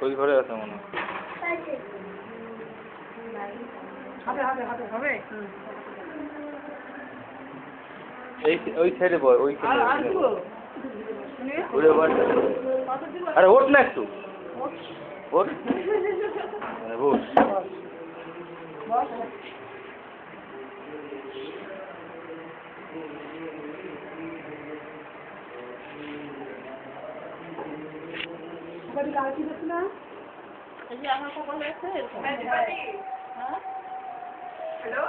ওই ঘরে আছে মনে হয়। এই ওই সাইডে বয়, ওই সাইডে ঘুরে বয়। আরে ওঠ না একটু, ওঠ বস। আমার কপালে আছে। হ্যাঁ। হ্যালো।